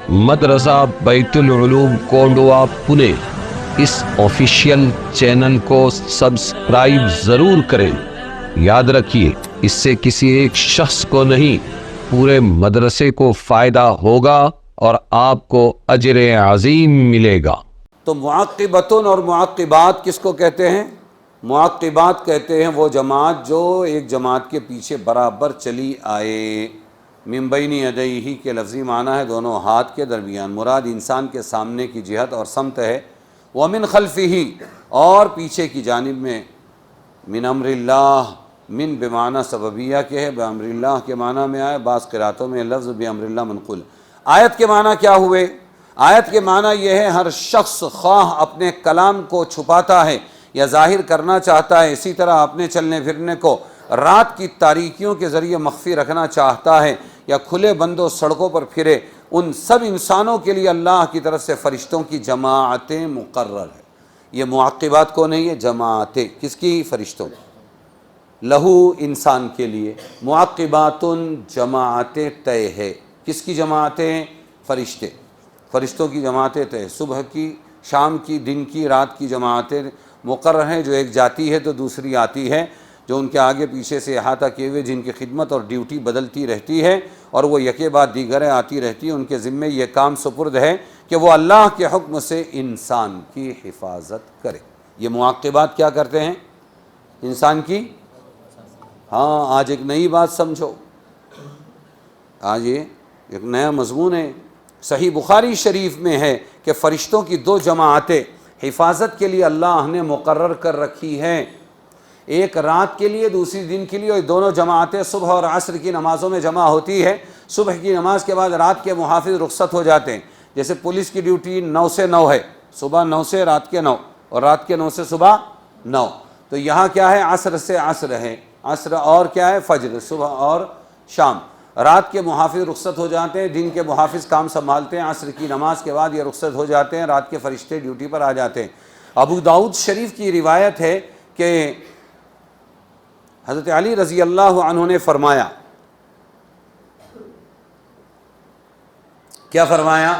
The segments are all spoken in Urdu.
مدرسہ بیت العلوم کونڈوا پونے اس آفیشیل چینل کو سبسکرائب ضرور کریں۔ یاد رکھیے، اس سے کسی ایک شخص کو نہیں، پورے مدرسے کو فائدہ ہوگا اور آپ کو اجر عظیم ملے گا۔ تو معقبتن اور معقبات کس کو کہتے ہیں؟ معقبات کہتے ہیں وہ جماعت جو ایک جماعت کے پیچھے برابر چلی آئے۔ من بین یدیہ کے لفظی معنی ہے دونوں ہاتھ کے درمیان، مراد انسان کے سامنے کی جہت اور سمت ہے۔ ومن خلفہ اور پیچھے کی جانب میں، من امر اللہ، من بمعنی سببیہ کے ہے، بامر اللہ کے معنی میں آئے، بعض قراتوں میں لفظ بامر اللہ منقول۔ آیت کے معنی کیا ہوئے؟ آیت کے معنی یہ ہے ہر شخص خواہ اپنے کلام کو چھپاتا ہے یا ظاہر کرنا چاہتا ہے، اسی طرح اپنے چلنے پھرنے کو رات کی تاریکیوں کے ذریعے مخفی رکھنا چاہتا ہے یا کھلے بندوں سڑکوں پر پھرے، ان سب انسانوں کے لیے اللہ کی طرف سے فرشتوں کی جماعتیں مقرر ہے۔ یہ معقبات کو نہیں ہے، جماعتیں کس کی؟ فرشتوں کی۔ لہو انسان کے لیے، معقباتن جماعتیں طے ہے، کس کی جماعتیں؟ فرشتے، فرشتوں کی جماعتیں طے، صبح کی، شام کی، دن کی، رات کی جماعتیں مقرر ہیں، جو ایک جاتی ہے تو دوسری آتی ہے، جو ان کے آگے پیچھے سے احاطہ کیے ہوئے، جن کی خدمت اور ڈیوٹی بدلتی رہتی ہے اور وہ یکے بعد دیگریں آتی رہتی ہیں۔ ان کے ذمے یہ کام سپرد ہے کہ وہ اللہ کے حکم سے انسان کی حفاظت کرے۔ یہ معقبات کیا کرتے ہیں؟ انسان کی، ہاں آج ایک نئی بات سمجھو، آج یہ ایک نیا مضمون ہے۔ صحیح بخاری شریف میں ہے کہ فرشتوں کی دو جماعتیں حفاظت کے لیے اللہ نے مقرر کر رکھی ہیں، ایک رات کے لیے، دوسری دن کے لیے، اور دونوں جماعتیں صبح اور عصر کی نمازوں میں جمع ہوتی ہے۔ صبح کی نماز کے بعد رات کے محافظ رخصت ہو جاتے ہیں، جیسے پولیس کی ڈیوٹی 9 سے 9 ہے، صبح 9 سے رات کے 9، اور رات کے 9 سے صبح 9۔ تو یہاں کیا ہے؟ عصر سے عصر ہے، عصر اور کیا ہے؟ فجر، صبح اور شام۔ رات کے محافظ رخصت ہو جاتے ہیں، دن کے محافظ کام سنبھالتے ہیں، عصر کی نماز کے بعد یہ رخصت ہو جاتے ہیں، رات کے فرشتے ڈیوٹی پر آ جاتے ہیں۔ ابو داؤد شریف کی روایت ہے کہ حضرت علی رضی اللہ عنہ نے فرمایا، کیا فرمایا؟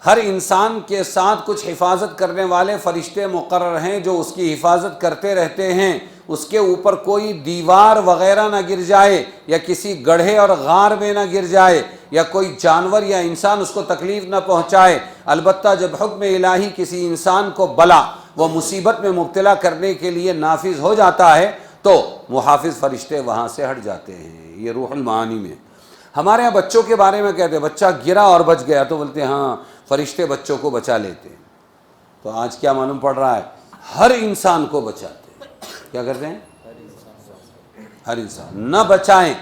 ہر انسان کے ساتھ کچھ حفاظت کرنے والے فرشتے مقرر ہیں جو اس کی حفاظت کرتے رہتے ہیں، اس کے اوپر کوئی دیوار وغیرہ نہ گر جائے یا کسی گڑھے اور غار میں نہ گر جائے یا کوئی جانور یا انسان اس کو تکلیف نہ پہنچائے۔ البتہ جب حکم الہی کسی انسان کو بلا وہ مصیبت میں مبتلا کرنے کے لیے نافذ ہو جاتا ہے تو محافظ فرشتے وہاں سے ہٹ جاتے ہیں۔ یہ روح المعانی میں ہمارے ہاں بچوں کے بارے میں کہتے ہیں، بچہ گرا اور بچ گیا تو بولتے ہیں ہاں فرشتے بچوں کو بچا لیتے ہیں۔ تو آج کیا معلوم پڑ رہا ہے؟ ہر انسان کو بچاتے ہیں۔ کیا کرتے ہیں؟ ہر انسان۔ نہ بچائیں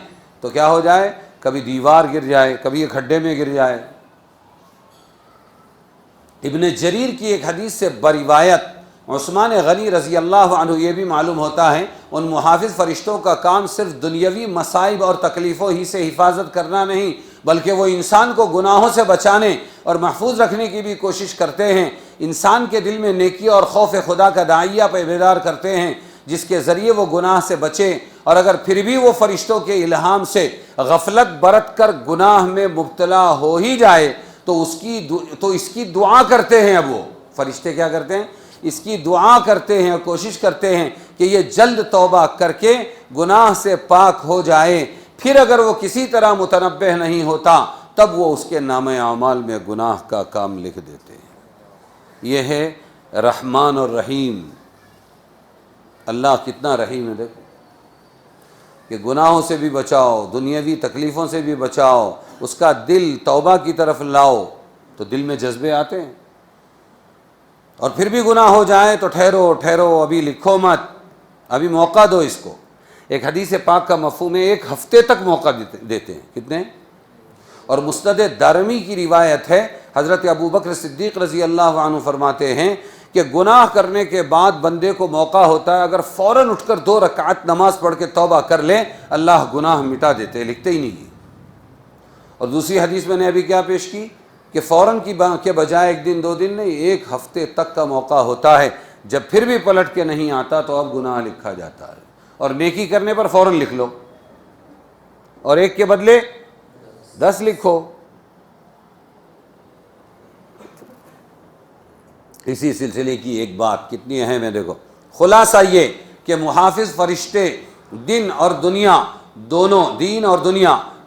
تو کیا ہو جائے؟ کبھی دیوار گر جائے، کبھی ایک کھڈے میں گر جائے۔ ابن جریر کی ایک حدیث سے بروایت عثمان غنی رضی اللہ عنہ یہ بھی معلوم ہوتا ہے، ان محافظ فرشتوں کا کام صرف دنیاوی مصائب اور تکلیفوں ہی سے حفاظت کرنا نہیں، بلکہ وہ انسان کو گناہوں سے بچانے اور محفوظ رکھنے کی بھی کوشش کرتے ہیں۔ انسان کے دل میں نیکی اور خوف خدا کا داعیہ بیدار کرتے ہیں، جس کے ذریعے وہ گناہ سے بچے، اور اگر پھر بھی وہ فرشتوں کے الہام سے غفلت برت کر گناہ میں مبتلا ہو ہی جائے تو اس کی دعا کرتے ہیں۔ اب وہ فرشتے کیا کرتے ہیں؟ اس کی دعا کرتے ہیں اور کوشش کرتے ہیں کہ یہ جلد توبہ کر کے گناہ سے پاک ہو جائے۔ پھر اگر وہ کسی طرح متنبہ نہیں ہوتا تب وہ اس کے نامہ اعمال میں گناہ کا کام لکھ دیتے ہیں۔ یہ ہے رحمان اور رحیم۔ اللہ کتنا رحیم ہے، دیکھو کہ گناہوں سے بھی بچاؤ، دنیاوی تکلیفوں سے بھی بچاؤ، اس کا دل توبہ کی طرف لاؤ تو دل میں جذبے آتے ہیں، اور پھر بھی گناہ ہو جائے تو ٹھہرو، ابھی لکھو مت، ابھی موقع دو اس کو۔ ایک حدیث پاک کا مفہوم ہے 1 ہفتے تک موقع دیتے ہیں، کتنے؟ اور مسند دارمی کی روایت ہے، حضرت ابوبکر صدیق رضی اللہ عنہ فرماتے ہیں کہ گناہ کرنے کے بعد بندے کو موقع ہوتا ہے، اگر فوراً اٹھ کر 2 رکعت نماز پڑھ کے توبہ کر لے اللہ گناہ مٹا دیتے، لکھتے ہی نہیں۔ اور دوسری حدیث میں نے ابھی کیا پیش کی کہ فوراً کے بجائے 1 دن 2 دن نہیں، 1 ہفتے تک کا موقع ہوتا ہے۔ جب پھر بھی پلٹ کے نہیں آتا تو اب گناہ لکھا جاتا ہے، اور نیکی کرنے پر فوراً لکھ لو، اور 1 کے بدلے 10 لکھو۔ اسی سلسلے کی ایک بات کتنی اہم ہے، دیکھو خلاصہ یہ کہ محافظ فرشتے دین اور دنیا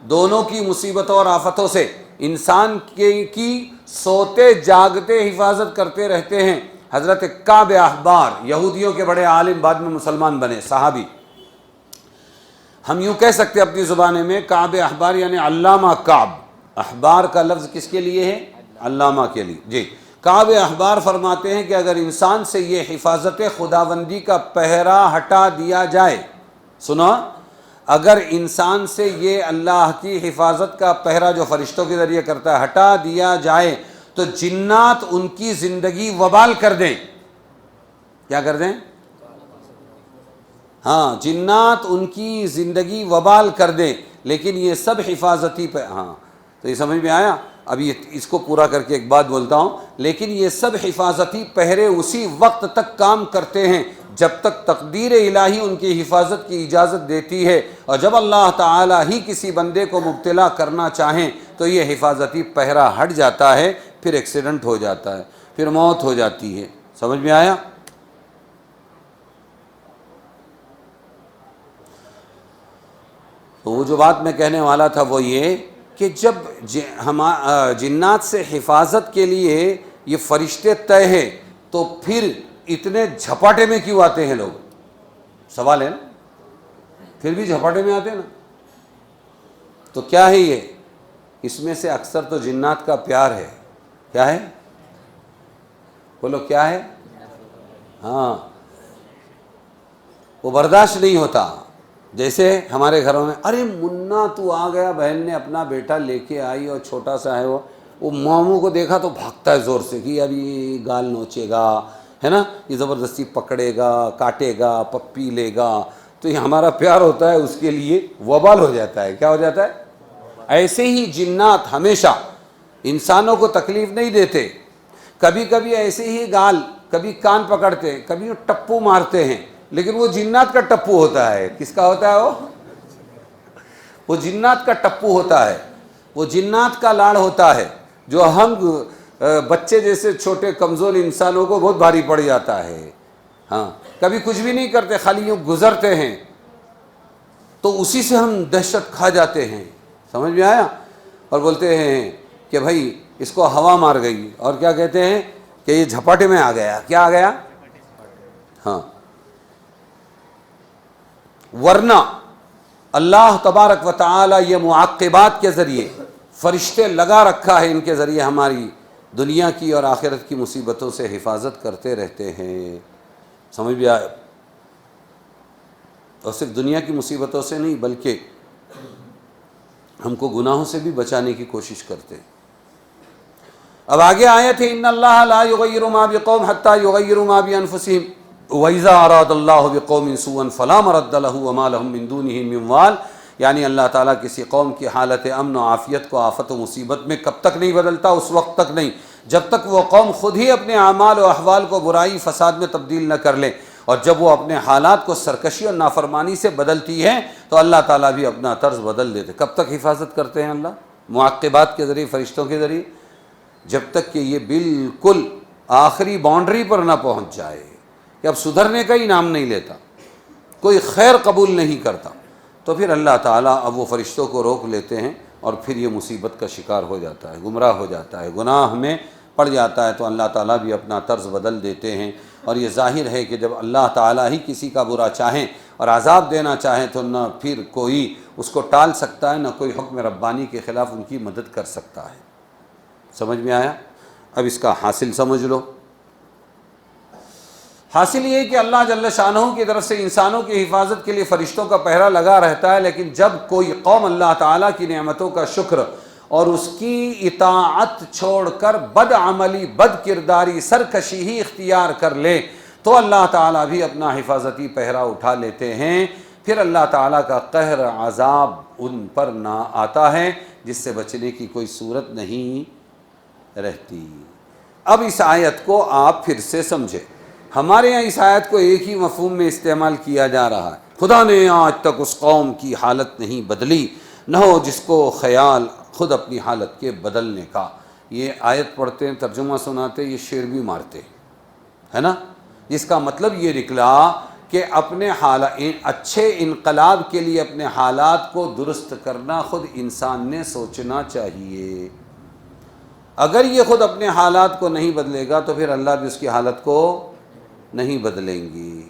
دونوں کی مصیبتوں اور آفتوں سے انسان کی سوتے جاگتے حفاظت کرتے رہتے ہیں۔ حضرت کعب احبار، یہودیوں کے بڑے عالم، بعد میں مسلمان بنے صحابی، ہم یوں کہہ سکتے اپنی زبان میں کعب احبار یعنی علامہ کعب، احبار کا لفظ کس کے لیے ہے؟ علامہ کے لیے۔ جی، کعب احبار فرماتے ہیں کہ اگر انسان سے یہ حفاظت خداوندی کا پہرا ہٹا دیا جائے، سنا، اگر انسان سے یہ اللہ کی حفاظت کا پہرا جو فرشتوں کے ذریعے کرتا ہے ہٹا دیا جائے تو جنات ان کی زندگی وبال کر دیں۔ کیا کر دیں؟ ہاں، جنات ان کی زندگی وبال کر دیں، لیکن یہ سب حفاظتی ہاں تو یہ سمجھ میں آیا؟ اب اس کو پورا کر کے ایک بات بولتا ہوں، لیکن یہ سب حفاظتی پہرے اسی وقت تک کام کرتے ہیں جب تک تقدیر الہی ان کی حفاظت کی اجازت دیتی ہے، اور جب اللہ تعالی ہی کسی بندے کو مبتلا کرنا چاہیں تو یہ حفاظتی پہرا ہٹ جاتا ہے، پھر ایکسیڈنٹ ہو جاتا ہے، پھر موت ہو جاتی ہے۔ سمجھ میں آیا؟ تو وہ جو بات میں کہنے والا تھا وہ یہ کہ جب جنات سے حفاظت کے لیے یہ فرشتے طے ہیں تو پھر اتنے جھپاٹے میں کیوں آتے ہیں لوگ؟ سوال ہے نا، پھر بھی جھپاٹے میں آتے ہیں نا، تو کیا ہے یہ؟ اس میں سے اکثر تو جنات کا پیار ہے۔ کیا ہے؟ بولو کیا ہے؟ ہاں، وہ برداشت نہیں ہوتا۔ جیسے ہمارے گھروں میں ارے منا تو آ گیا، بہن نے اپنا بیٹا لے کے آئی اور چھوٹا سا ہے وہ ماموں کو دیکھا تو بھاگتا ہے زور سے کہ ابھی گال نوچے گا، ہے نا، یہ زبردستی پکڑے گا، کاٹے گا، پپی لے گا، تو یہ ہمارا پیار ہوتا ہے اس کے لیے وبال ہو جاتا ہے۔ کیا ہو جاتا ہے؟ ایسے ہی جنات ہمیشہ انسانوں کو تکلیف نہیں دیتے، کبھی کبھی ایسے ہی گال، کبھی کان پکڑتے، کبھی ٹپو مارتے ہیں، لیکن وہ جنات کا ٹپو ہوتا ہے۔ کس کا ہوتا ہے وہ جنات کا ٹپو ہوتا ہے، وہ جنات کا لاڑ ہوتا ہے، جو ہم بچے جیسے چھوٹے کمزور انسانوں کو بہت بھاری پڑ جاتا ہے۔ ہاں، کبھی کچھ بھی نہیں کرتے، خالی یوں گزرتے ہیں تو اسی سے ہم دہشت کھا جاتے ہیں۔ سمجھ میں آیا؟ اور بولتے ہیں کہ بھائی اس کو ہوا مار گئی، اور کیا کہتے ہیں کہ یہ جھپاٹے میں آ گیا۔ کیا آ گیا؟ ہاں، ورنہ اللہ تبارک و تعالی یہ معاقبات کے ذریعے فرشتے لگا رکھا ہے، ان کے ذریعے ہماری دنیا کی اور آخرت کی مصیبتوں سے حفاظت کرتے رہتے ہیں۔ سمجھ بھی آئے؟ اور صرف دنیا کی مصیبتوں سے نہیں بلکہ ہم کو گناہوں سے بھی بچانے کی کوشش کرتے ہیں۔ اب آگے آیت ہے ان اللہ لا یغیر ما بقوم حتی یغیروا ما بانفسہم وَإِذَا أَرَادَ اللَّهُ بِقَوْمٍ سُوءًا فَلَا مَرَدَّ لَهُ وَمَا لَهُم مِّن دُونِهِ مِّن وَالٍ، یعنی اللہ تعالیٰ کسی قوم کی حالت امن و عافیت کو آفت و مصیبت میں کب تک نہیں بدلتا؟ اس وقت تک نہیں جب تک وہ قوم خود ہی اپنے اعمال و احوال کو برائی فساد میں تبدیل نہ کر لے، اور جب وہ اپنے حالات کو سرکشی اور نافرمانی سے بدلتی ہے تو اللہ تعالیٰ بھی اپنا طرز بدل دیتے۔ کب تک حفاظت کرتے ہیں اللہ؟ معاقبات کے ذریعے، فرشتوں کے ذریعے، جب تک کہ یہ بالکل آخری باؤنڈری پر نہ پہنچ جائے کہ اب سدھرنے کا ہی نام نہیں لیتا، کوئی خیر قبول نہیں کرتا، تو پھر اللہ تعالیٰ اب وہ فرشتوں کو روک لیتے ہیں اور پھر یہ مصیبت کا شکار ہو جاتا ہے، گمراہ ہو جاتا ہے، گناہ میں پڑ جاتا ہے، تو اللہ تعالیٰ بھی اپنا طرز بدل دیتے ہیں۔ اور یہ ظاہر ہے کہ جب اللہ تعالیٰ ہی کسی کا برا چاہیں اور عذاب دینا چاہیں تو نہ پھر کوئی اس کو ٹال سکتا ہے، نہ کوئی حکم ربانی کے خلاف ان کی مدد کر سکتا ہے۔ سمجھ میں آیا؟ اب اس کا حاصل سمجھ لو۔ حاصل یہ ہے کہ اللہ جل شانہ کی طرف سے انسانوں کی حفاظت کے لیے فرشتوں کا پہرا لگا رہتا ہے، لیکن جب کوئی قوم اللہ تعالیٰ کی نعمتوں کا شکر اور اس کی اطاعت چھوڑ کر بد عملی، بد کرداری، سرکشی ہی اختیار کر لے تو اللہ تعالیٰ بھی اپنا حفاظتی پہرا اٹھا لیتے ہیں، پھر اللہ تعالیٰ کا قہر، عذاب ان پر نہ آتا ہے جس سے بچنے کی کوئی صورت نہیں رہتی۔ اب اس آیت کو آپ پھر سے سمجھیں۔ ہمارے یہاں اس آیت کو ایک ہی مفہوم میں استعمال کیا جا رہا ہے، خدا نے آج تک اس قوم کی حالت نہیں بدلی، نہ ہو جس کو خیال خود اپنی حالت کے بدلنے کا۔ یہ آیت پڑھتے ہیں، ترجمہ سناتے، یہ شعر بھی مارتے ہیں۔ ہے نا، جس کا مطلب یہ نکلا کہ اپنے اچھے انقلاب کے لیے اپنے حالات کو درست کرنا خود انسان نے سوچنا چاہیے۔ اگر یہ خود اپنے حالات کو نہیں بدلے گا تو پھر اللہ بھی اس کی حالت کو نہیں بدلیں گی۔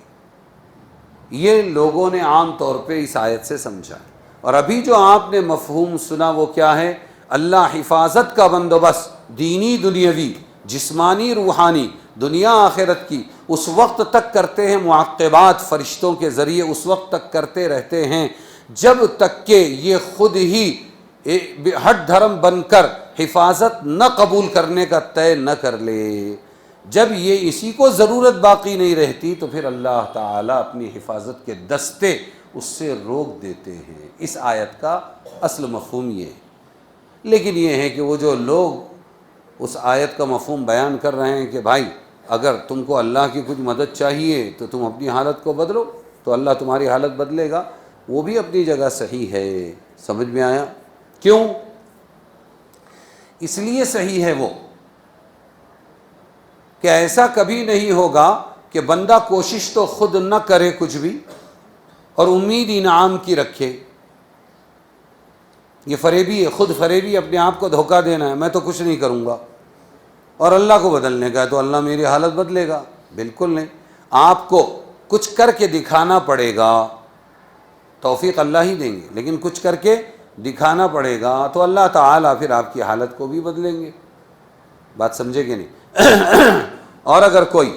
یہ لوگوں نے عام طور پہ اس آیت سے سمجھا، اور ابھی جو آپ نے مفہوم سنا وہ کیا ہے؟ اللہ حفاظت کا بندوبست دینی دنیاوی جسمانی روحانی دنیا آخرت کی اس وقت تک کرتے ہیں، معقبات فرشتوں کے ذریعے اس وقت تک کرتے رہتے ہیں جب تک کہ یہ خود ہی ہٹ دھرم بن کر حفاظت نہ قبول کرنے کا طے نہ کر لے۔ جب یہ اسی کو ضرورت باقی نہیں رہتی تو پھر اللہ تعالیٰ اپنی حفاظت کے دستے اس سے روک دیتے ہیں۔ اس آیت کا اصل مفہوم یہ ہے۔ لیکن یہ ہے کہ وہ جو لوگ اس آیت کا مفہوم بیان کر رہے ہیں کہ بھائی اگر تم کو اللہ کی کچھ مدد چاہیے تو تم اپنی حالت کو بدلو تو اللہ تمہاری حالت بدلے گا، وہ بھی اپنی جگہ صحیح ہے۔ سمجھ میں آیا؟ کیوں؟ اس لیے صحیح ہے وہ کہ ایسا کبھی نہیں ہوگا کہ بندہ کوشش تو خود نہ کرے کچھ بھی اور امید انعام کی رکھے۔ یہ فریبی ہے، خود فریبی، اپنے آپ کو دھوکہ دینا ہے، میں تو کچھ نہیں کروں گا اور اللہ کو بدلنے کا ہے تو اللہ میری حالت بدلے گا۔ بالکل نہیں، آپ کو کچھ کر کے دکھانا پڑے گا، توفیق اللہ ہی دیں گے لیکن کچھ کر کے دکھانا پڑے گا تو اللہ تعالیٰ پھر آپ کی حالت کو بھی بدلیں گے۔ بات سمجھے کہ نہیں؟ اور اگر کوئی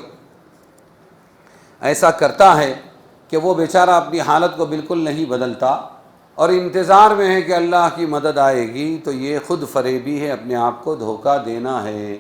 ایسا کرتا ہے کہ وہ بیچارہ اپنی حالت کو بالکل نہیں بدلتا اور انتظار میں ہے کہ اللہ کی مدد آئے گی تو یہ خود فریبی ہے، اپنے آپ کو دھوکہ دینا ہے۔